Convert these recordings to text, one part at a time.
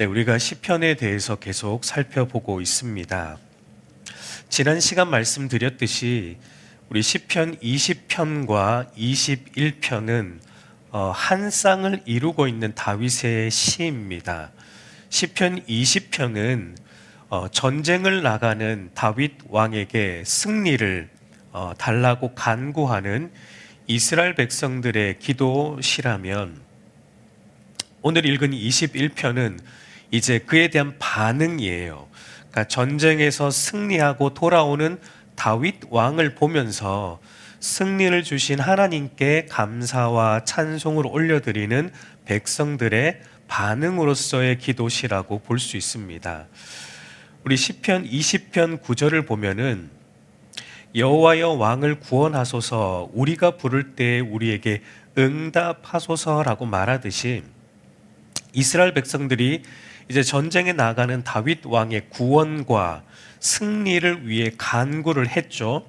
네, 우리가 시편에 대해서 계속 살펴보고 있습니다. 지난 시간 말씀드렸듯이 우리 시편 20편과 21편은 한 쌍을 이루고 있는 다윗의 시입니다. 시편 20편은 전쟁을 나가는 다윗 왕에게 승리를 달라고 간구하는 이스라엘 백성들의 기도시라면, 오늘 읽은 21편은 이제 그에 대한 반응이에요. 그러니까 전쟁에서 승리하고 돌아오는 다윗 왕을 보면서 승리를 주신 하나님께 감사와 찬송을 올려드리는 백성들의 반응으로서의 기도시라고 볼 수 있습니다. 우리 시편 20편 9절을 보면은 여호와여 왕을 구원하소서, 우리가 부를 때 우리에게 응답하소서라고 말하듯이 이스라엘 백성들이 이제 전쟁에 나가는 다윗 왕의 구원과 승리를 위해 간구를 했죠.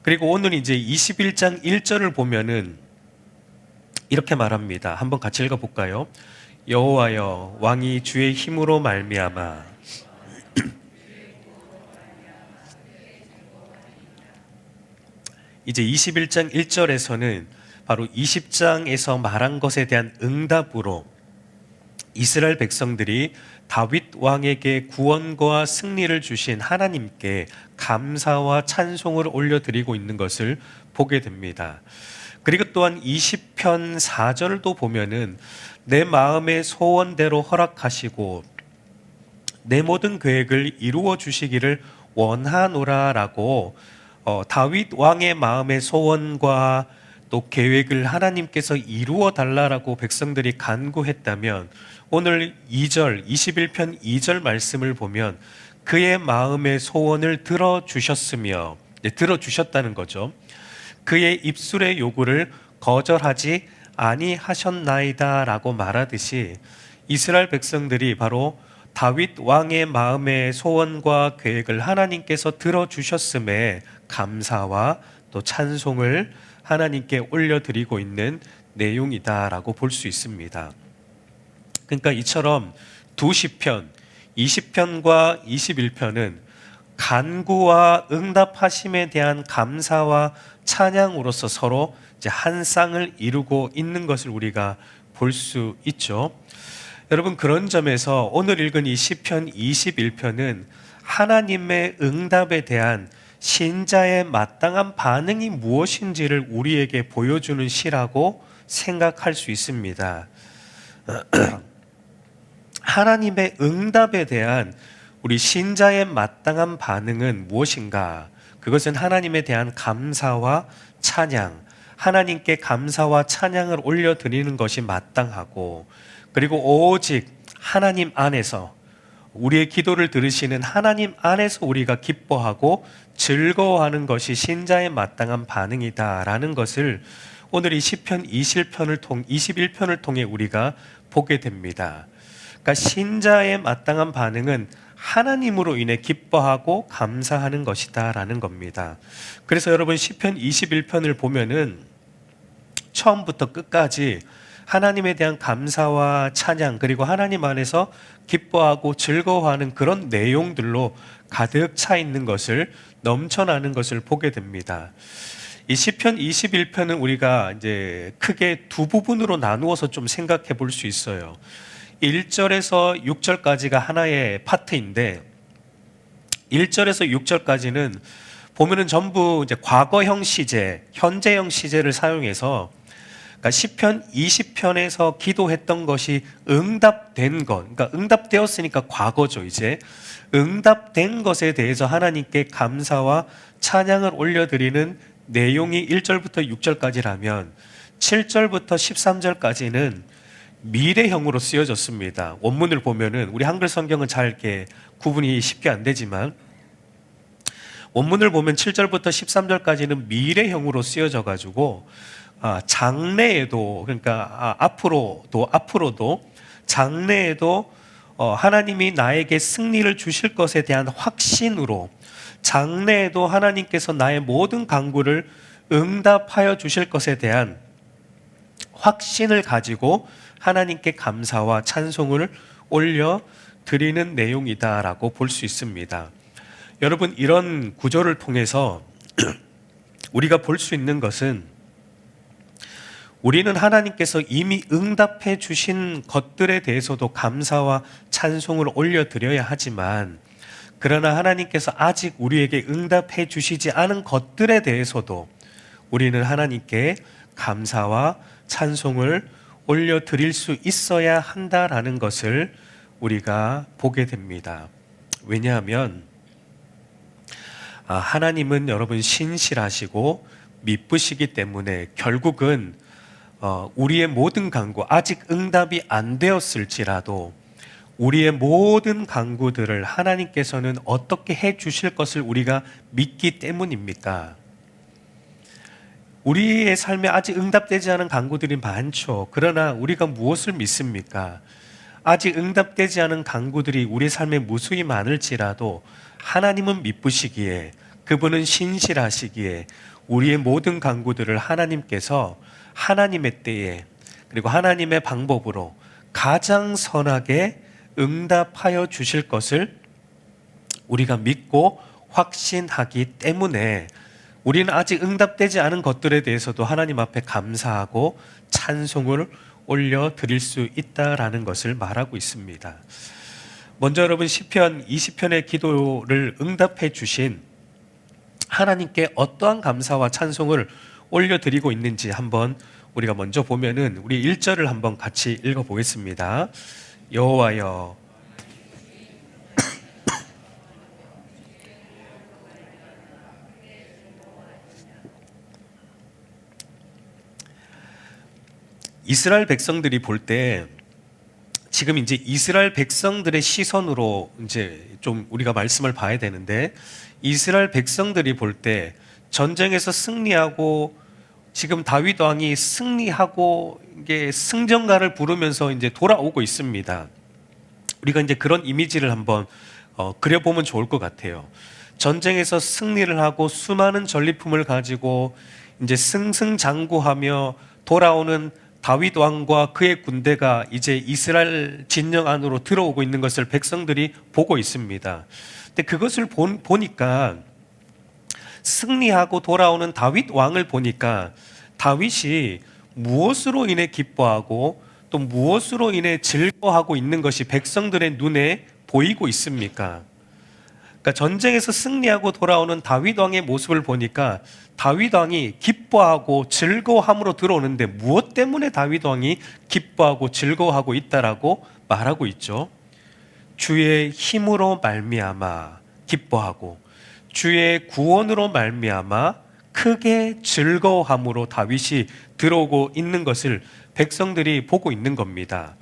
그리고 오늘 이제 21장 1절을 보면은 이렇게 말합니다. 한번 같이 읽어볼까요? 여호와여 왕이 주의 힘으로 말미암아. 이제 21장 1절에서는 바로 20장에서 말한 것에 대한 응답으로 이스라엘 백성들이 다윗 왕에게 구원과 승리를 주신 하나님께 감사와 찬송을 올려드리고 있는 것을 보게 됩니다. 그리고 또한 20편 4절도 보면은 내 마음의 소원대로 허락하시고 내 모든 계획을 이루어 주시기를 원하노라라고 다윗 왕의 마음의 소원과 또 계획을 하나님께서 이루어 달라라고 백성들이 간구했다면, 오늘 2절 21편 2절 말씀을 보면 그의 마음의 소원을 들어주셨으며, 들어주셨다는 거죠. 그의 입술의 요구를 거절하지 아니하셨나이다 라고 말하듯이 이스라엘 백성들이 바로 다윗 왕의 마음의 소원과 계획을 하나님께서 들어주셨음에 감사와 또 찬송을 하나님께 올려드리고 있는 내용이다라고 볼 수 있습니다. 그러니까 이처럼 두 시편 20편과 21편은 간구와 응답하심에 대한 감사와 찬양으로서 서로 이제 한 쌍을 이루고 있는 것을 우리가 볼 수 있죠. 여러분, 그런 점에서 오늘 읽은 이 시편 21편은 하나님의 응답에 대한 신자의 마땅한 반응이 무엇인지를 우리에게 보여주는 시라고 생각할 수 있습니다. 하나님의 응답에 대한 우리 신자의 마땅한 반응은 무엇인가? 그것은 하나님에 대한 감사와 찬양, 하나님께 감사와 찬양을 올려드리는 것이 마땅하고, 그리고 오직 하나님 안에서 우리의 기도를 들으시는 하나님 안에서 우리가 기뻐하고 즐거워하는 것이 신자의 마땅한 반응이다라는 것을 오늘 이 시편 21편을 통해 우리가 보게 됩니다. 그러니까 신자의 마땅한 반응은 하나님으로 인해 기뻐하고 감사하는 것이다라는 겁니다. 그래서 여러분, 시편 21편을 보면은 처음부터 끝까지 하나님에 대한 감사와 찬양, 그리고 하나님 안에서 기뻐하고 즐거워하는 그런 내용들로 가득 차 있는 것을, 넘쳐나는 것을 보게 됩니다. 이 시편 21편은 우리가 이제 크게 두 부분으로 나누어서 좀 생각해 볼 수 있어요. 1절에서 6절까지가 하나의 파트인데, 1절에서 6절까지는 보면은 전부 이제 과거형 시제, 현재형 시제를 사용해서, 그러니까 시편 20편에서 기도했던 것이 응답된 것, 그러니까 응답되었으니까 과거죠. 이제 응답된 것에 대해서 하나님께 감사와 찬양을 올려드리는 내용이 1절부터 6절까지라면 7절부터 13절까지는 미래형으로 쓰여졌습니다. 원문을 보면은 우리 한글 성경은 잘 이렇게 구분이 쉽게 안 되지만, 원문을 보면 7절부터 13절까지는 미래형으로 쓰여져 가지고 장래에도, 그러니까 앞으로도 장래에도 하나님이 나에게 승리를 주실 것에 대한 확신으로, 장래에도 하나님께서 나의 모든 간구를 응답하여 주실 것에 대한 확신을 가지고 하나님께 감사와 찬송을 올려 드리는 내용이다라고 볼 수 있습니다. 여러분, 이런 구조를 통해서 우리가 볼 수 있는 것은 우리는 하나님께서 이미 응답해 주신 것들에 대해서도 감사와 찬송을 올려드려야 하지만, 그러나 하나님께서 아직 우리에게 응답해 주시지 않은 것들에 대해서도 우리는 하나님께 감사와 찬송을 올려드릴 수 있어야 한다라는 것을 우리가 보게 됩니다. 왜냐하면 하나님은 여러분 신실하시고 미쁘시기 때문에 결국은 우리의 모든 간구, 아직 응답이 안 되었을지라도 우리의 모든 간구들을 하나님께서는 어떻게 해 주실 것을 우리가 믿기 때문입니까? 우리의 삶에 아직 응답되지 않은 간구들이 많죠. 그러나 우리가 무엇을 믿습니까? 아직 응답되지 않은 간구들이 우리 삶에 무수히 많을지라도 하나님은 미쁘시기에, 그분은 신실하시기에 우리의 모든 간구들을 하나님께서 하나님의 때에 그리고 하나님의 방법으로 가장 선하게 응답하여 주실 것을 우리가 믿고 확신하기 때문에 우리는 아직 응답되지 않은 것들에 대해서도 하나님 앞에 감사하고 찬송을 올려드릴 수 있다라는 것을 말하고 있습니다. 먼저 여러분, 시편 20편의 기도를 응답해 주신 하나님께 어떠한 감사와 찬송을 올려드리고 있는지 한번 우리가 먼저 보면은 우리 1절을 한번 같이 읽어보겠습니다. 여호와여, 이스라엘 백성들이 볼 때, 지금 이제 이스라엘 백성들의 시선으로 이제 좀 우리가 말씀을 봐야 되는데, 이스라엘 백성들이 볼 때 전쟁에서 승리하고 지금 다윗 왕이 승리하고 이게 승전가를 부르면서 이제 돌아오고 있습니다. 우리가 이제 그런 이미지를 한번 그려보면 좋을 것 같아요. 전쟁에서 승리를 하고 수많은 전리품을 가지고 이제 승승장구하며 돌아오는 다윗 왕과 그의 군대가 이제 이스라엘 진영 안으로 들어오고 있는 것을 백성들이 보고 있습니다. 근데 그것을 보니까, 승리하고 돌아오는 다윗 왕을 보니까 다윗이 무엇으로 인해 기뻐하고 또 무엇으로 인해 즐거워하고 있는 것이 백성들의 눈에 보이고 있습니까? 그러니까 전쟁에서 승리하고 돌아오는 다윗 왕의 모습을 보니까 다윗 왕이 기뻐하고 즐거워함으로 들어오는데, 무엇 때문에 다윗 왕이 기뻐하고 즐거워하고 있다라고 말하고 있죠? 주의 힘으로 말미암아 기뻐하고 주의 구원으로 말미암아 크게 즐거워함으로 다윗이 들어오고 있는 것을 백성들이 보고 있는 겁니다.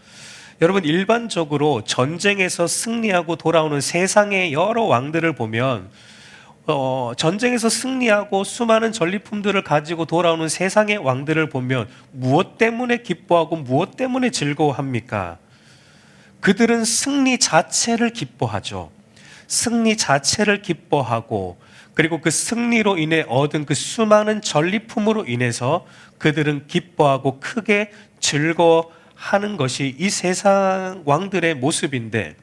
여러분, 일반적으로 전쟁에서 승리하고 돌아오는 세상의 여러 왕들을 보면 전쟁에서 승리하고 수많은 전리품들을 가지고 돌아오는 세상의 왕들을 보면 무엇 때문에 기뻐하고 무엇 때문에 즐거워합니까? 그들은 승리 자체를 기뻐하죠. 승리 자체를 기뻐하고, 그리고 그 승리로 인해 얻은 그 수많은 전리품으로 인해서 그들은 기뻐하고 크게 즐거워하는 것이 이 세상 왕들의 모습인데,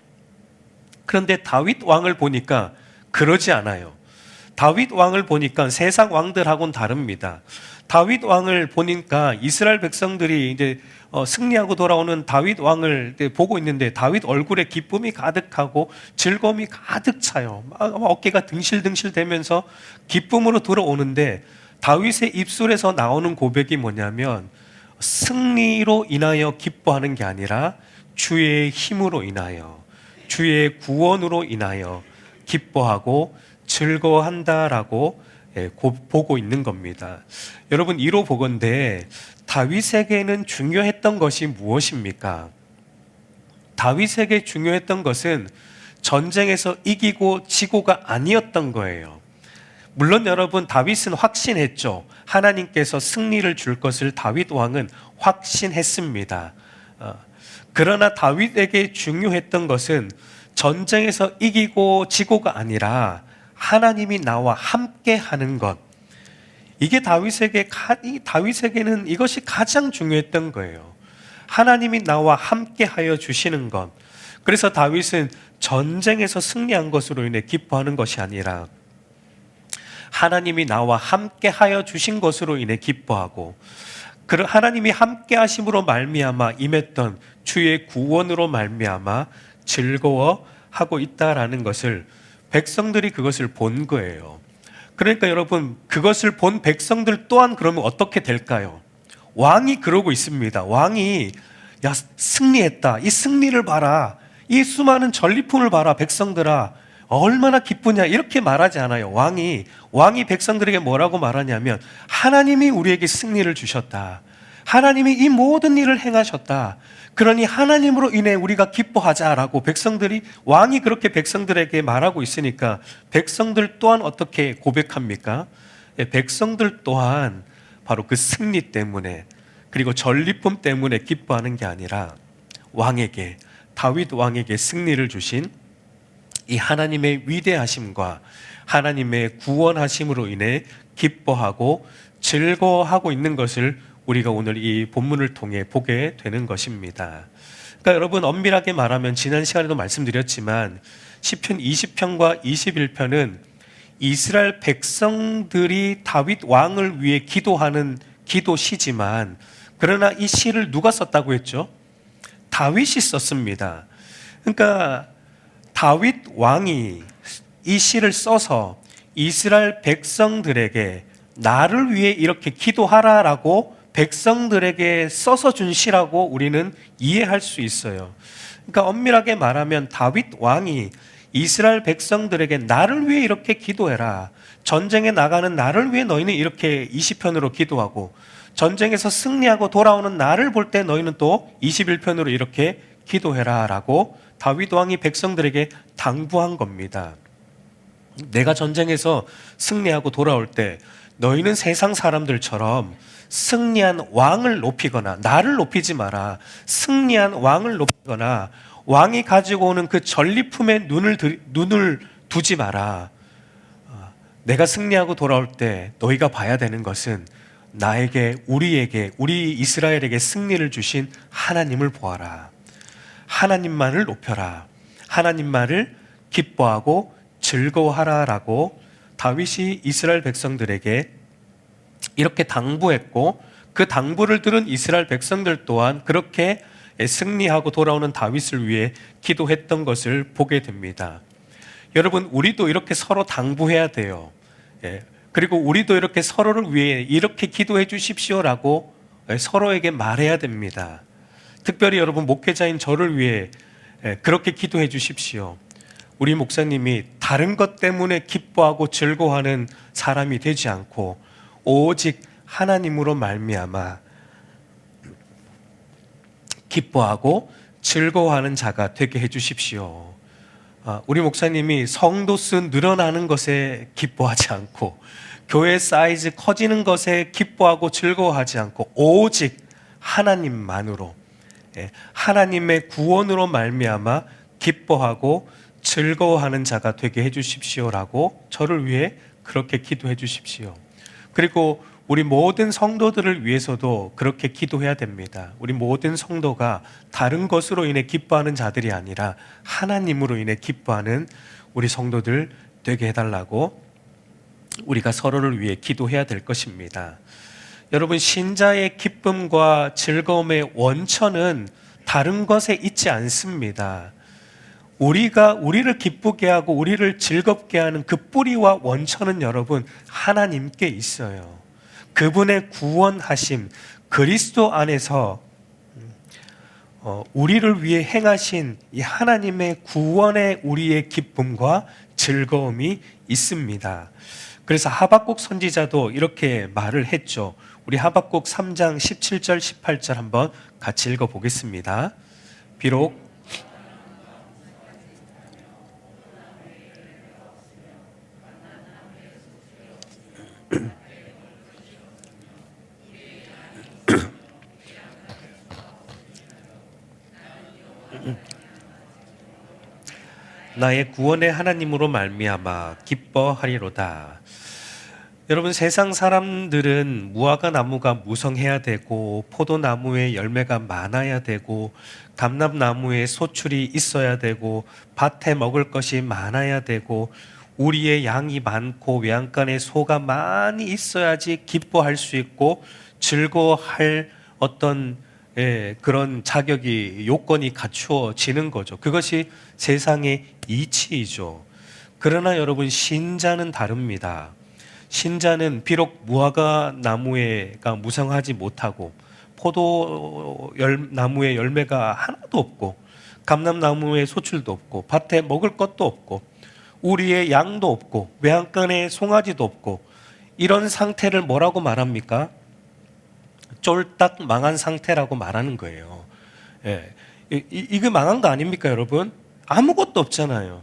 그런데 다윗 왕을 보니까 그러지 않아요. 다윗 왕을 보니까 세상 왕들하고는 다릅니다. 다윗 왕을 보니까 이스라엘 백성들이 이제 승리하고 돌아오는 다윗 왕을 보고 있는데 다윗 얼굴에 기쁨이 가득하고 즐거움이 가득 차요. 어깨가 등실등실 되면서 기쁨으로 들어오는데, 다윗의 입술에서 나오는 고백이 뭐냐면 승리로 인하여 기뻐하는 게 아니라 주의 힘으로 인하여, 주의 구원으로 인하여 기뻐하고 즐거워한다라고 보고 있는 겁니다. 여러분, 이로 보건대 다윗에게는 중요했던 것이 무엇입니까? 다윗에게 중요했던 것은 전쟁에서 이기고 지고가 아니었던 거예요. 물론 여러분, 다윗은 확신했죠. 하나님께서 승리를 줄 것을 다윗 왕은 확신했습니다. 그러나 다윗에게 중요했던 것은 전쟁에서 이기고 지고가 아니라 하나님이 나와 함께 하는 것. 이게 다윗에게는 이것이 가장 중요했던 거예요. 하나님이 나와 함께 하여 주시는 것. 그래서 다윗은 전쟁에서 승리한 것으로 인해 기뻐하는 것이 아니라 하나님이 나와 함께 하여 주신 것으로 인해 기뻐하고, 그 하나님이 함께 하심으로 말미암아 임했던 주의 구원으로 말미암아 즐거워하고 있다라는 것을, 백성들이 그것을 본 거예요. 그러니까 여러분, 그것을 본 백성들 또한 그러면 어떻게 될까요? 왕이 그러고 있습니다. 왕이 야, 승리했다. 이 승리를 봐라. 이 수많은 전리품을 봐라. 백성들아, 얼마나 기쁘냐. 이렇게 말하지 않아요. 왕이 백성들에게 뭐라고 말하냐면, 하나님이 우리에게 승리를 주셨다. 하나님이 이 모든 일을 행하셨다. 그러니 하나님으로 인해 우리가 기뻐하자라고 왕이 그렇게 백성들에게 말하고 있으니까 백성들 또한 어떻게 고백합니까? 백성들 또한 바로 그 승리 때문에, 그리고 전리품 때문에 기뻐하는 게 아니라 다윗 왕에게 승리를 주신 이 하나님의 위대하심과 하나님의 구원하심으로 인해 기뻐하고 즐거워하고 있는 것을 우리가 오늘 이 본문을 통해 보게 되는 것입니다. 그러니까 여러분, 엄밀하게 말하면 지난 시간에도 말씀드렸지만 시편 20편과 21편은 이스라엘 백성들이 다윗 왕을 위해 기도하는 기도시지만, 그러나 이 시를 누가 썼다고 했죠? 다윗이 썼습니다. 그러니까 다윗 왕이 이 시를 써서 이스라엘 백성들에게 나를 위해 이렇게 기도하라라고 백성들에게 써서 준 시라고 우리는 이해할 수 있어요. 그러니까 엄밀하게 말하면 다윗 왕이 이스라엘 백성들에게 나를 위해 이렇게 기도해라. 전쟁에 나가는 나를 위해 너희는 이렇게 20편으로 기도하고, 전쟁에서 승리하고 돌아오는 나를 볼 때 너희는 또 21편으로 이렇게 기도해라 라고 다윗 왕이 백성들에게 당부한 겁니다. 내가 전쟁에서 승리하고 돌아올 때 너희는 세상 사람들처럼 승리한 왕을 높이거나, 나를 높이지 마라. 승리한 왕을 높이거나 왕이 가지고 오는 그 전리품에 눈을 두지 마라. 내가 승리하고 돌아올 때 너희가 봐야 되는 것은 우리 이스라엘에게 승리를 주신 하나님을 보아라. 하나님만을 높여라. 하나님만을 기뻐하고 즐거워하라라고 다윗이 이스라엘 백성들에게 이렇게 당부했고, 그 당부를 들은 이스라엘 백성들 또한 그렇게 승리하고 돌아오는 다윗을 위해 기도했던 것을 보게 됩니다. 여러분, 우리도 이렇게 서로 당부해야 돼요. 그리고 우리도 이렇게 서로를 위해 이렇게 기도해 주십시오라고 서로에게 말해야 됩니다. 특별히 여러분, 목회자인 저를 위해 그렇게 기도해 주십시오. 우리 목사님이 다른 것 때문에 기뻐하고 즐거워하는 사람이 되지 않고 오직 하나님으로 말미암아 기뻐하고 즐거워하는 자가 되게 해 주십시오. 우리 목사님이 성도 수 늘어나는 것에 기뻐하지 않고, 교회 사이즈 커지는 것에 기뻐하고 즐거워하지 않고, 오직 하나님만으로, 하나님의 구원으로 말미암아 기뻐하고 즐거워하는 자가 되게 해 주십시오라고 저를 위해 그렇게 기도해 주십시오. 그리고 우리 모든 성도들을 위해서도 그렇게 기도해야 됩니다. 우리 모든 성도가 다른 것으로 인해 기뻐하는 자들이 아니라 하나님으로 인해 기뻐하는 우리 성도들 되게 해달라고 우리가 서로를 위해 기도해야 될 것입니다. 여러분, 신자의 기쁨과 즐거움의 원천은 다른 것에 있지 않습니다. 우리가 우리를 기쁘게 하고 우리를 즐겁게 하는 그 뿌리와 원천은 여러분, 하나님께 있어요. 그분의 구원하심, 그리스도 안에서 우리를 위해 행하신 이 하나님의 구원에 우리의 기쁨과 즐거움이 있습니다. 그래서 하박국 선지자도 이렇게 말을 했죠. 우리 하박국 3장 17절 18절 한번 같이 읽어보겠습니다. 비록 나의 구원의 하나님으로 말미암아 기뻐하리로다. 여러분, 세상 사람들은 무화과 나무가 무성해야 되고 포도나무에 열매가 많아야 되고 감람나무에 소출이 있어야 되고 밭에 먹을 것이 많아야 되고 우리의 양이 많고 외양간에 소가 많이 있어야지 기뻐할 수 있고 즐거워할 어떤 그런 자격이 요건이 갖추어지는 거죠. 그것이 세상의 이치이죠. 그러나 여러분, 신자는 다릅니다. 신자는 비록 무화과 나무가 무성하지 못하고 포도 나무에 열매가 하나도 없고 감람나무에 소출도 없고 밭에 먹을 것도 없고 우리의 양도 없고 외양간에 송아지도 없고 이런 상태를 뭐라고 말합니까? 쫄딱 망한 상태라고 말하는 거예요. 예. 이게 망한 거 아닙니까, 여러분? 아무것도 없잖아요.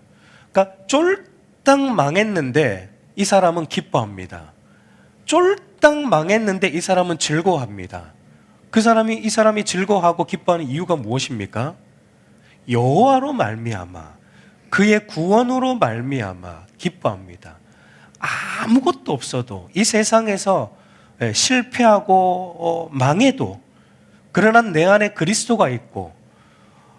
그러니까 쫄딱 망했는데 이 사람은 기뻐합니다. 쫄딱 망했는데 이 사람은 즐거워합니다. 이 사람이 즐거워하고 기뻐하는 이유가 무엇입니까? 여호와로 말미암아 그의 구원으로 말미암아 기뻐합니다. 아무것도 없어도 이 세상에서 실패하고 망해도 그러나 내 안에 그리스도가 있고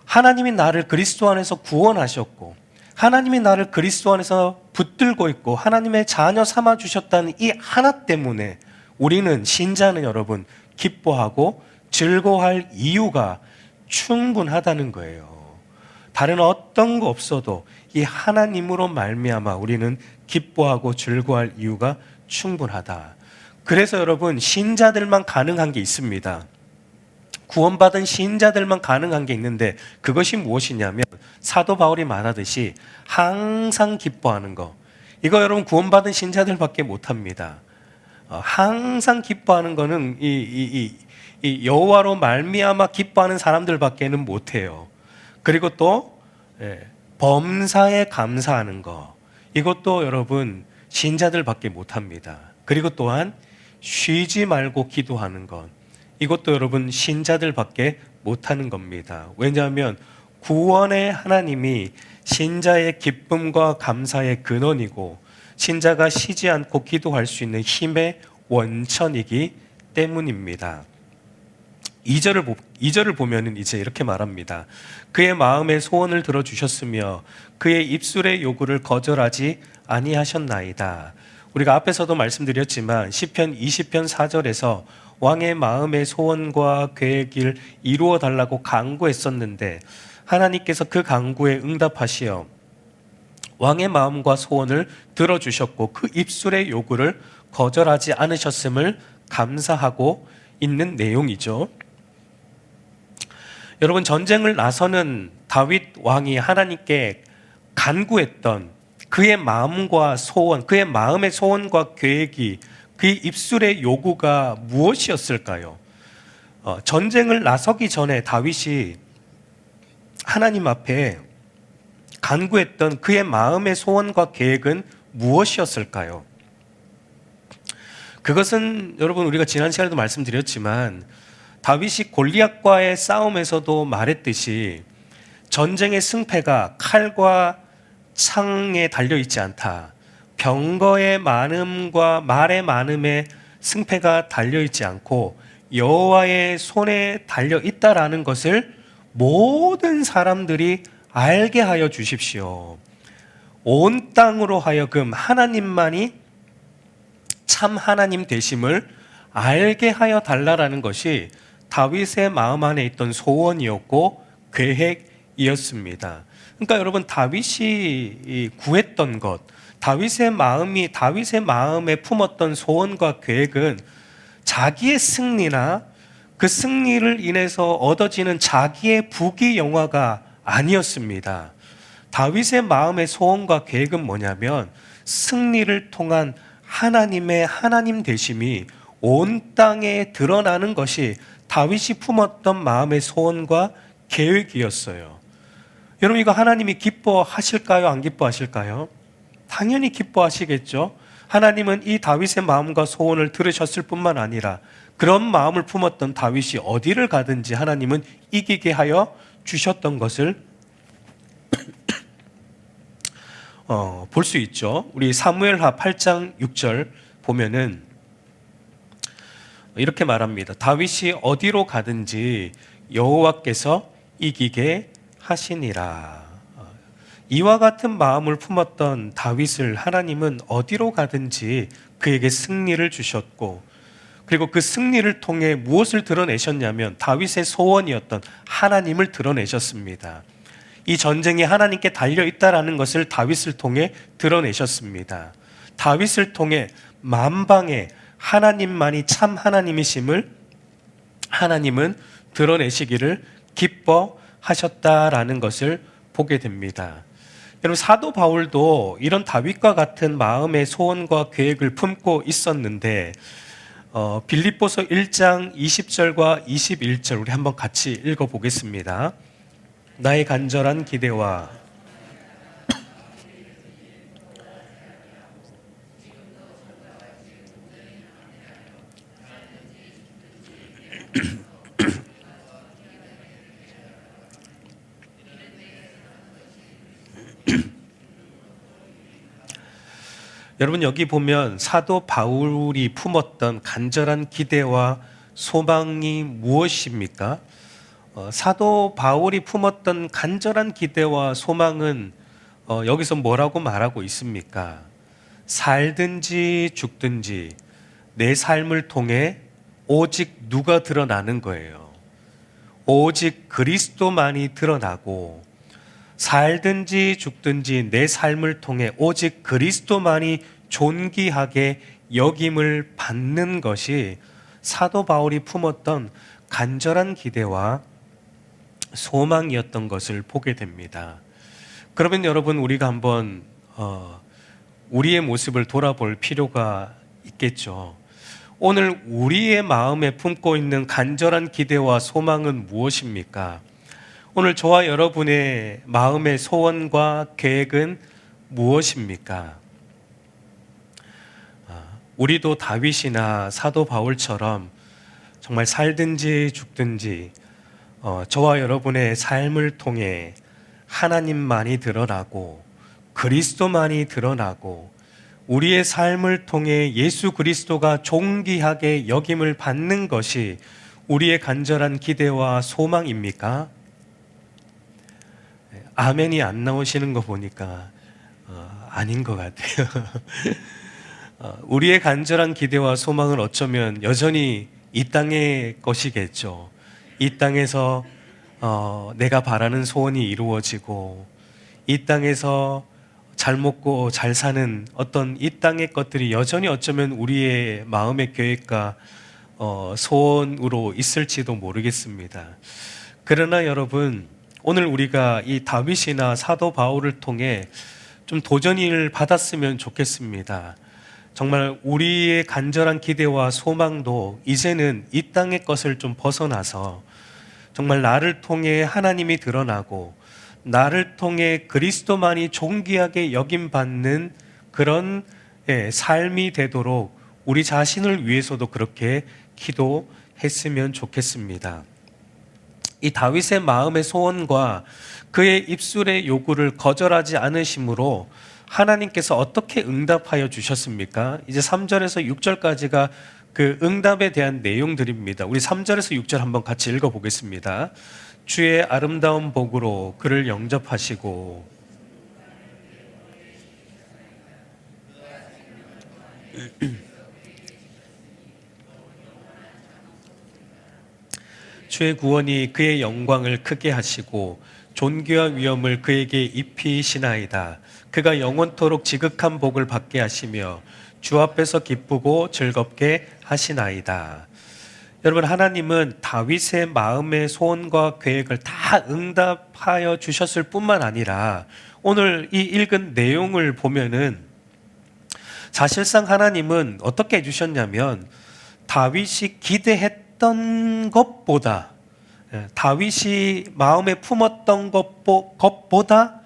하나님이 나를 그리스도 안에서 구원하셨고 하나님이 나를 그리스도 안에서 붙들고 있고 하나님의 자녀 삼아 주셨다는 이 하나 때문에 우리는 신자는 여러분 기뻐하고 즐거워할 이유가 충분하다는 거예요. 다른 어떤 거 없어도 이 하나님으로 말미암아 우리는 기뻐하고 즐거워할 이유가 충분하다. 그래서 여러분, 신자들만 가능한 게 있습니다. 구원받은 신자들만 가능한 게 있는데 그것이 무엇이냐면 사도 바울이 말하듯이 항상 기뻐하는 거. 이거 여러분 구원받은 신자들밖에 못합니다. 항상 기뻐하는 거는 이 여호와로 말미암아 기뻐하는 사람들밖에는 못해요. 그리고 또 범사에 감사하는 거. 이것도 여러분 신자들밖에 못합니다. 그리고 또한 쉬지 말고 기도하는 것. 이것도 여러분 신자들밖에 못하는 겁니다. 왜냐하면 구원의 하나님이 신자의 기쁨과 감사의 근원이고 신자가 쉬지 않고 기도할 수 있는 힘의 원천이기 때문입니다. 2절을 보면은 이제 이렇게 말합니다. 그의 마음의 소원을 들어주셨으며 그의 입술의 요구를 거절하지 아니하셨나이다. 우리가 앞에서도 말씀드렸지만 시편 20편 4절에서 왕의 마음의 소원과 계획을 이루어 달라고 간구했었는데 하나님께서 그 간구에 응답하시어 왕의 마음과 소원을 들어주셨고 그 입술의 요구를 거절하지 않으셨음을 감사하고 있는 내용이죠. 여러분, 전쟁을 나서는 다윗 왕이 하나님께 간구했던 그의 마음과 소원, 그의 마음의 소원과 계획이 그의 입술의 요구가 무엇이었을까요? 전쟁을 나서기 전에 다윗이 하나님 앞에 간구했던 그의 마음의 소원과 계획은 무엇이었을까요? 그것은 여러분 우리가 지난 시간에도 말씀드렸지만 다윗이 골리앗과의 싸움에서도 말했듯이 전쟁의 승패가 칼과 창에 달려있지 않다. 병거의 많음과 말의 많음에 승패가 달려있지 않고 여호와의 손에 달려있다라는 것을 모든 사람들이 알게 하여 주십시오. 온 땅으로 하여금 하나님만이 참 하나님 되심을 알게 하여 달라라는 것이 다윗의 마음 안에 있던 소원이었고 계획이었습니다. 그러니까 여러분, 다윗이 구했던 것, 다윗의 마음에 품었던 소원과 계획은 자기의 승리나 그 승리를 인해서 얻어지는 자기의 부귀영화가 아니었습니다. 다윗의 마음의 소원과 계획은 뭐냐면 승리를 통한 하나님의 하나님 되심이 온 땅에 드러나는 것이 다윗이 품었던 마음의 소원과 계획이었어요. 여러분, 이거 하나님이 기뻐하실까요? 안 기뻐하실까요? 당연히 기뻐하시겠죠. 하나님은 이 다윗의 마음과 소원을 들으셨을 뿐만 아니라 그런 마음을 품었던 다윗이 어디를 가든지 하나님은 이기게 하여 주셨던 것을 볼 수 있죠. 우리 사무엘하 8장 6절 보면은 이렇게 말합니다. 다윗이 어디로 가든지 여호와께서 이기게 하시니라. 이와 같은 마음을 품었던 다윗을 하나님은 어디로 가든지 그에게 승리를 주셨고, 그리고 그 승리를 통해 무엇을 드러내셨냐면 다윗의 소원이었던 하나님을 드러내셨습니다. 이 전쟁이 하나님께 달려있다라는 것을 다윗을 통해 드러내셨습니다. 다윗을 통해 만방에 하나님만이 참 하나님이심을 하나님은 드러내시기를 기뻐하셨다라는 것을 보게 됩니다. 여러분, 사도 바울도 이런 다윗과 같은 마음의 소원과 계획을 품고 있었는데 빌립보서 1장 20절과 21절 우리 한번 같이 읽어보겠습니다. 나의 간절한 기대와 여러분, 여기 보면 사도 바울이 품었던 간절한 기대와 소망이 무엇입니까? 사도 바울이 품었던 간절한 기대와 소망은 여기서 뭐라고 말하고 있습니까? 살든지 죽든지 내 삶을 통해 오직 누가 드러나는 거예요? 오직 그리스도만이 드러나고, 살든지 죽든지 내 삶을 통해 오직 그리스도만이 존귀하게 여김을 받는 것이 사도 바울이 품었던 간절한 기대와 소망이었던 것을 보게 됩니다. 그러면 여러분, 우리가 한번 우리의 모습을 돌아볼 필요가 있겠죠. 오늘 우리의 마음에 품고 있는 간절한 기대와 소망은 무엇입니까? 오늘 저와 여러분의 마음의 소원과 계획은 무엇입니까? 우리도 다윗이나 사도 바울처럼 정말 살든지 죽든지 저와 여러분의 삶을 통해 하나님만이 드러나고 그리스도만이 드러나고 우리의 삶을 통해 예수 그리스도가 존귀하게 여김을 받는 것이 우리의 간절한 기대와 소망입니까? 아멘이 안 나오시는 거 보니까 아닌 것 같아요. 우리의 간절한 기대와 소망은 어쩌면 여전히 이 땅의 것이겠죠. 이 땅에서 내가 바라는 소원이 이루어지고, 이 땅에서 잘 먹고 잘 사는 어떤 이 땅의 것들이 여전히 어쩌면 우리의 마음의 계획과 소원으로 있을지도 모르겠습니다. 그러나 여러분, 오늘 우리가 이 다윗이나 사도 바울을 통해 좀 도전을 받았으면 좋겠습니다. 정말 우리의 간절한 기대와 소망도 이제는 이 땅의 것을 좀 벗어나서 정말 나를 통해 하나님이 드러나고 나를 통해 그리스도만이 존귀하게 여김받는 그런 삶이 되도록 우리 자신을 위해서도 그렇게 기도했으면 좋겠습니다. 이 다윗의 마음의 소원과 그의 입술의 요구를 거절하지 않으심으로 하나님께서 어떻게 응답하여 주셨습니까? 이제 3절에서 6절까지가 그 응답에 대한 내용들입니다. 우리 3절에서 6절 한번 같이 읽어보겠습니다. 주의 아름다운 복으로 그를 영접하시고 주의 구원이 그의 영광을 크게 하시고 존귀와 위엄을 그에게 입히시나이다. 그가 영원토록 지극한 복을 받게 하시며 주 앞에서 기쁘고 즐겁게 하시나이다. 여러분, 하나님은 다윗의 마음의 소원과 계획을 다 응답하여 주셨을 뿐만 아니라 오늘 이 읽은 내용을 보면은 사실상 하나님은 어떻게 해주셨냐면 다윗이 기대했던 것보다, 다윗이 마음에 품었던 것보다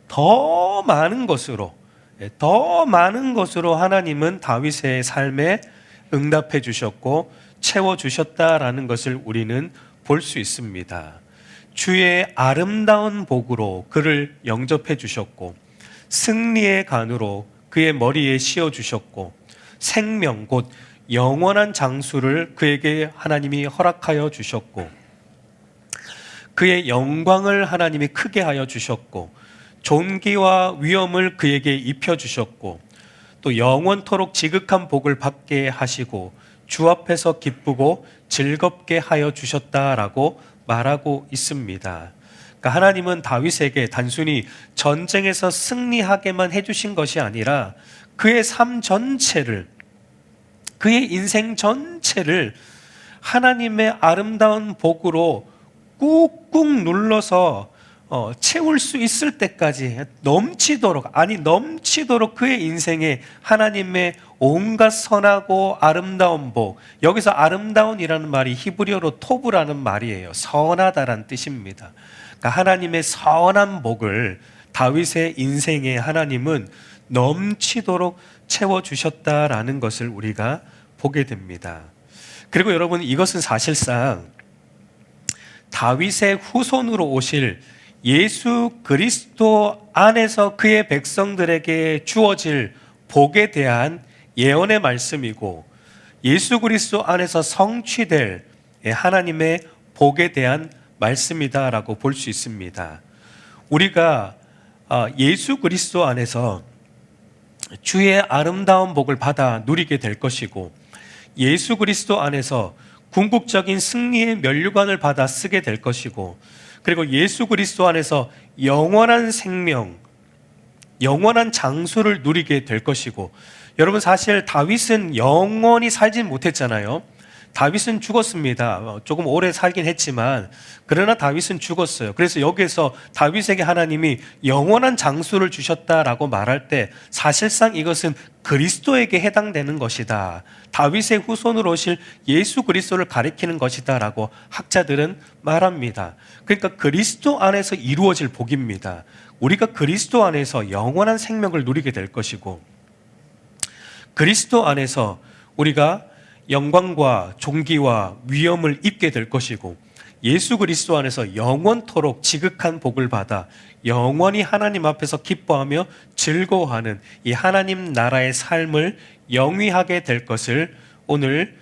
더 많은 것으로 하나님은 다윗의 삶에 응답해 주셨고 채워 주셨다라는 것을 우리는 볼 수 있습니다. 주의 아름다운 복으로 그를 영접해 주셨고 승리의 관으로 그의 머리에 씌워 주셨고 생명 곧 영원한 장수를 그에게 하나님이 허락하여 주셨고, 그의 영광을 하나님이 크게 하여 주셨고, 존귀와 위엄을 그에게 입혀 주셨고, 또 영원토록 지극한 복을 받게 하시고 주 앞에서 기쁘고 즐겁게 하여 주셨다라고 말하고 있습니다. 그러니까 하나님은 다윗에게 단순히 전쟁에서 승리하게만 해주신 것이 아니라 그의 삶 전체를, 그의 인생 전체를 하나님의 아름다운 복으로 꾹꾹 눌러서 채울 수 있을 때까지 넘치도록 그의 인생에 하나님의 온갖 선하고 아름다운 복, 여기서 아름다운이라는 말이 히브리어로 토브라는 말이에요. 선하다란 뜻입니다. 그러니까 하나님의 선한 복을 다윗의 인생에 하나님은 넘치도록 채워주셨다라는 것을 우리가 보게 됩니다. 그리고 여러분, 이것은 사실상 다윗의 후손으로 오실 예수 그리스도 안에서 그의 백성들에게 주어질 복에 대한 예언의 말씀이고, 예수 그리스도 안에서 성취될 하나님의 복에 대한 말씀이다라고 볼 수 있습니다. 우리가 예수 그리스도 안에서 주의 아름다운 복을 받아 누리게 될 것이고, 예수 그리스도 안에서 궁극적인 승리의 면류관을 받아 쓰게 될 것이고, 그리고 예수 그리스도 안에서 영원한 생명, 영원한 장수를 누리게 될 것이고, 여러분 사실 다윗은 영원히 살진 못했잖아요. 다윗은 죽었습니다. 조금 오래 살긴 했지만 그러나 다윗은 죽었어요. 그래서 여기에서 다윗에게 하나님이 영원한 장수를 주셨다라고 말할 때 사실상 이것은 그리스도에게 해당되는 것이다, 다윗의 후손으로 오실 예수 그리스도를 가리키는 것이다 라고 학자들은 말합니다. 그러니까 그리스도 안에서 이루어질 복입니다. 우리가 그리스도 안에서 영원한 생명을 누리게 될 것이고, 그리스도 안에서 우리가 영광과 존귀와 위엄을 입게 될 것이고, 예수 그리스도 안에서 영원토록 지극한 복을 받아 영원히 하나님 앞에서 기뻐하며 즐거워하는 이 하나님 나라의 삶을 영위하게 될 것을 오늘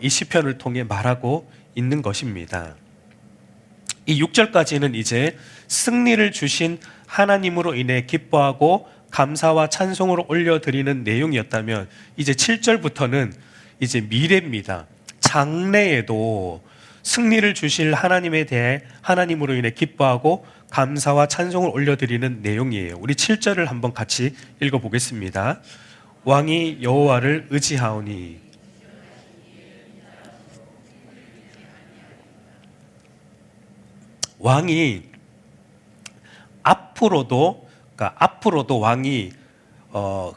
이 시편을 통해 말하고 있는 것입니다. 이 6절까지는 이제 승리를 주신 하나님으로 인해 기뻐하고 감사와 찬송으로 올려드리는 내용이었다면, 이제 7절부터는 이제 미래입니다. 장래에도 승리를 주실 하나님에 대해 하나님으로 인해 기뻐하고 감사와 찬송을 올려드리는 내용이에요. 우리 7절을 한번 같이 읽어보겠습니다. 왕이 여호와를 의지하오니. 왕이 앞으로도, 그러니까 앞으로도 왕이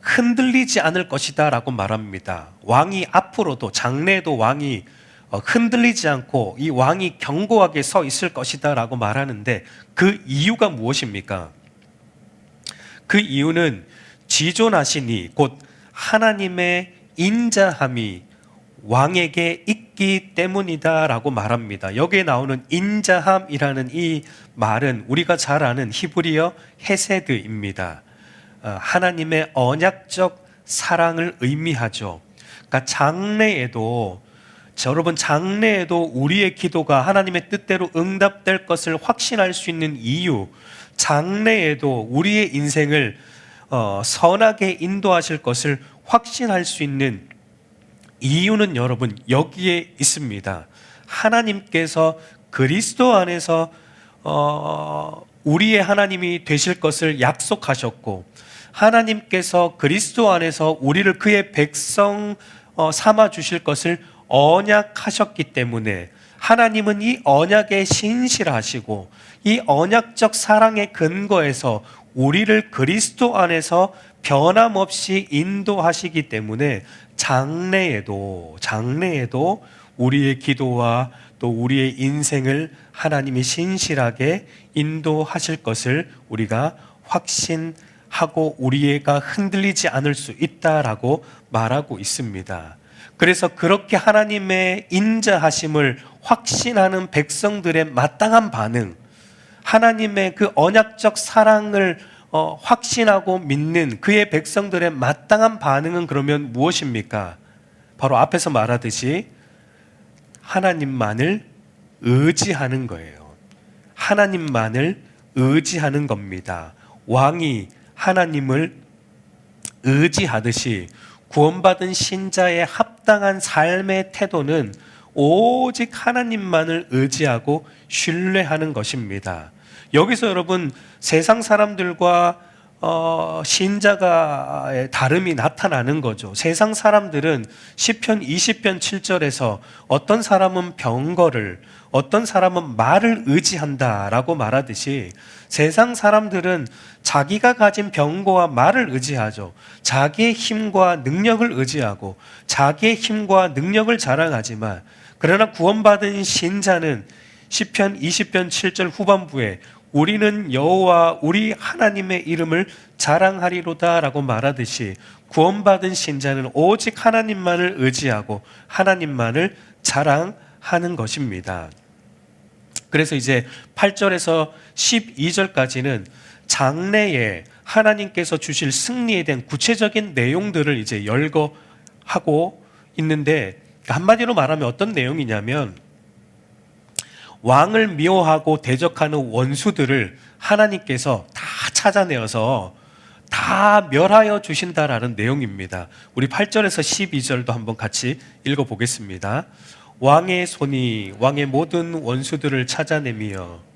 흔들리지 않을 것이다 라고 말합니다. 왕이 앞으로도, 장래에도 왕이 흔들리지 않고 이 왕이 견고하게 서 있을 것이다 라고 말하는데, 그 이유가 무엇입니까? 그 이유는 지존하시니 곧 하나님의 인자함이 왕에게 있기 때문이다 라고 말합니다. 여기에 나오는 인자함이라는 이 말은 우리가 잘 아는 히브리어 헤세드입니다. 하나님의 언약적 사랑을 의미하죠. 그러니까 장래에도, 여러분 장래에도 우리의 기도가 하나님의 뜻대로 응답될 것을 확신할 수 있는 이유, 장래에도 우리의 인생을 선하게 인도하실 것을 확신할 수 있는 이유는 여러분 여기에 있습니다. 하나님께서 그리스도 안에서 우리의 하나님이 되실 것을 약속하셨고, 하나님께서 그리스도 안에서 우리를 그의 백성 삼아 주실 것을 언약하셨기 때문에, 하나님은 이 언약에 신실하시고 이 언약적 사랑의 근거에서 우리를 그리스도 안에서 변함없이 인도하시기 때문에 장래에도 우리의 기도와 또 우리의 인생을 하나님이 신실하게 인도하실 것을 우리가 확신하고 우리가 흔들리지 않을 수 있다라고 말하고 있습니다. 그래서 그렇게 하나님의 인자하심을 확신하는 백성들의 마땅한 반응, 하나님의 그 언약적 사랑을 확신하고 믿는 그의 백성들의 마땅한 반응은 그러면 무엇입니까? 바로 앞에서 말하듯이 하나님만을 의지하는 거예요. 하나님만을 의지하는 겁니다. 왕이 하나님을 의지하듯이 구원받은 신자의 합당한 삶의 태도는 오직 하나님만을 의지하고 신뢰하는 것입니다. 여기서 여러분 세상 사람들과 신자가의 다름이 나타나는 거죠. 세상 사람들은 시편 20편 7절에서 어떤 사람은 병거를, 어떤 사람은 말을 의지한다라고 말하듯이 세상 사람들은 자기가 가진 병거와 말을 의지하죠. 자기의 힘과 능력을 의지하고 자기의 힘과 능력을 자랑하지만, 그러나 구원받은 신자는 시편 20편 7절 후반부에 우리는 여호와 우리 하나님의 이름을 자랑하리로다라고 말하듯이 구원받은 신자는 오직 하나님만을 의지하고 하나님만을 자랑하는 것입니다. 그래서 이제 8절에서 12절까지는 장래에 하나님께서 주실 승리에 대한 구체적인 내용들을 이제 열거하고 있는데, 한마디로 말하면 어떤 내용이냐면 왕을 미워하고 대적하는 원수들을 하나님께서 다 찾아내어서 다 멸하여 주신다라는 내용입니다. 우리 8절에서 12절도 한번 같이 읽어보겠습니다. 왕의 손이 왕의 모든 원수들을 찾아내며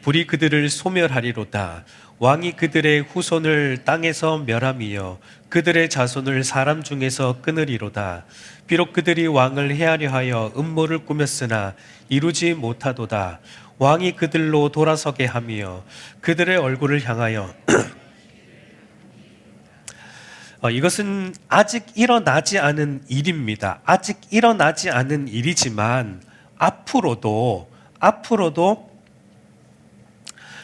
불이 그들을 소멸하리로다. 왕이 그들의 후손을 땅에서 멸함이여 그들의 자손을 사람 중에서 끊으리로다. 비록 그들이 왕을 해하려 하여 음모를 꾸몄으나 이루지 못하도다. 왕이 그들로 돌아서게 하며 그들의 얼굴을 향하여 이것은 아직 일어나지 않은 일입니다. 아직 일어나지 않은 일이지만 앞으로도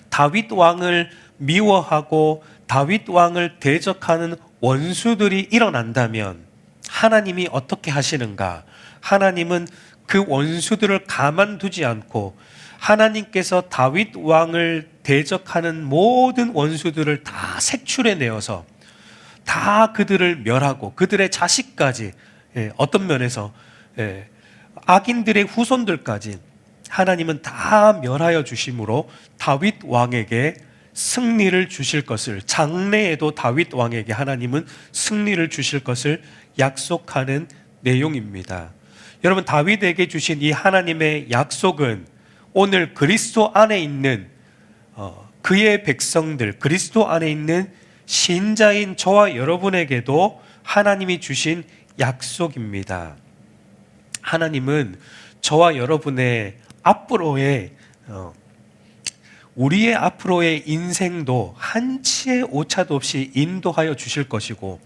다윗 왕을 미워하고 다윗 왕을 대적하는 원수들이 일어난다면 하나님이 어떻게 하시는가? 하나님은 그 원수들을 가만두지 않고 하나님께서 다윗 왕을 대적하는 모든 원수들을 다 색출해내어서 다 그들을 멸하고 그들의 자식까지, 어떤 면에서 악인들의 후손들까지 하나님은 다 멸하여 주심으로 다윗 왕에게 승리를 주실 것을, 장래에도 다윗 왕에게 하나님은 승리를 주실 것을 약속하는 내용입니다. 여러분, 다윗에게 주신 이 하나님의 약속은 오늘 그리스도 안에 있는 그의 백성들, 그리스도 안에 있는 신자인 저와 여러분에게도 하나님이 주신 약속입니다. 하나님은 저와 여러분의 앞으로의 우리의 앞으로의 인생도 한치의 오차도 없이 인도하여 주실 것이고,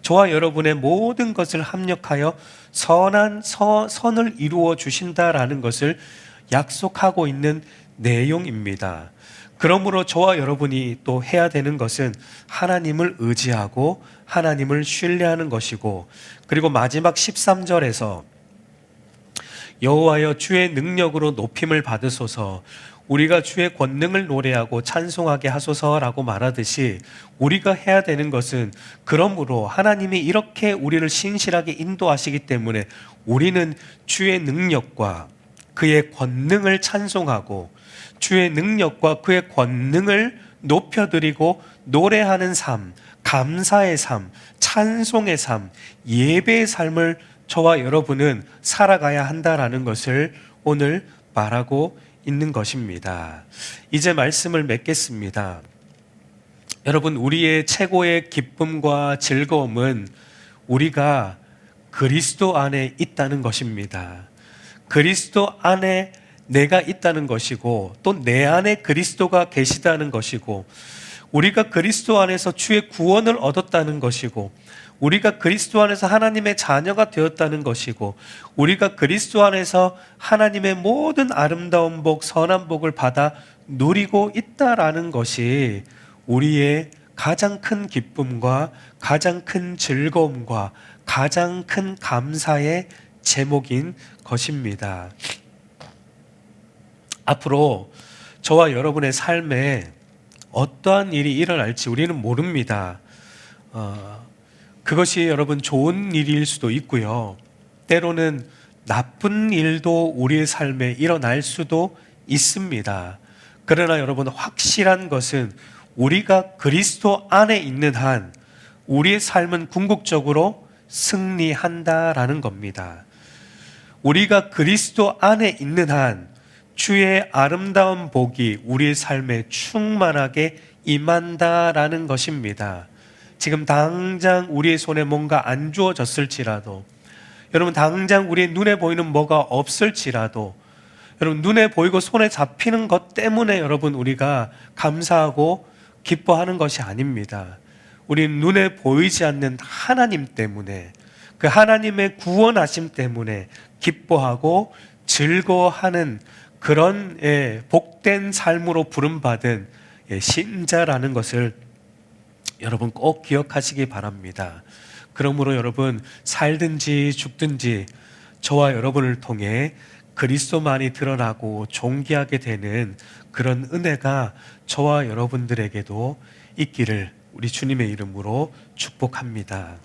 저와 여러분의 모든 것을 합력하여 선한 선을 이루어 주신다라는 것을 약속하고 있는 내용입니다. 그러므로 저와 여러분이 또 해야 되는 것은 하나님을 의지하고 하나님을 신뢰하는 것이고, 그리고 마지막 13절에서 여호와여 주의 능력으로 높임을 받으소서, 우리가 주의 권능을 노래하고 찬송하게 하소서라고 말하듯이 우리가 해야 되는 것은, 그러므로 하나님이 이렇게 우리를 신실하게 인도하시기 때문에 우리는 주의 능력과 그의 권능을 찬송하고 주의 능력과 그의 권능을 높여드리고 노래하는 삶, 감사의 삶, 찬송의 삶, 예배의 삶을 저와 여러분은 살아가야 한다라는 것을 오늘 말하고 있는 것입니다. 이제 말씀을 맺겠습니다. 여러분, 우리의 최고의 기쁨과 즐거움은 우리가 그리스도 안에 있다는 것입니다. 그리스도 안에 내가 있다는 것이고, 또 내 안에 그리스도가 계시다는 것이고, 우리가 그리스도 안에서 주의 구원을 얻었다는 것이고, 우리가 그리스도 안에서 하나님의 자녀가 되었다는 것이고, 우리가 그리스도 안에서 하나님의 모든 아름다운 복, 선한 복을 받아 누리고 있다라는 것이 우리의 가장 큰 기쁨과 가장 큰 즐거움과 가장 큰 감사의 제목인 것입니다. 앞으로 저와 여러분의 삶에 어떠한 일이 일어날지 우리는 모릅니다. 그것이 여러분 좋은 일일 수도 있고요. 때로는 나쁜 일도 우리의 삶에 일어날 수도 있습니다. 그러나 여러분, 확실한 것은 우리가 그리스도 안에 있는 한 우리의 삶은 궁극적으로 승리한다라는 겁니다. 우리가 그리스도 안에 있는 한 주의 아름다운 복이 우리의 삶에 충만하게 임한다라는 것입니다. 지금 당장 우리의 손에 뭔가 안 주어졌을지라도, 여러분 당장 우리의 눈에 보이는 뭐가 없을지라도, 여러분 눈에 보이고 손에 잡히는 것 때문에 여러분 우리가 감사하고 기뻐하는 것이 아닙니다. 우리는 눈에 보이지 않는 하나님 때문에, 그 하나님의 구원하심 때문에 기뻐하고 즐거워하는 그런 복된 삶으로 부름받은 신자라는 것을 여러분 꼭 기억하시기 바랍니다. 그러므로 여러분, 살든지 죽든지 저와 여러분을 통해 그리스도만이 드러나고 존귀하게 되는 그런 은혜가 저와 여러분들에게도 있기를 우리 주님의 이름으로 축복합니다.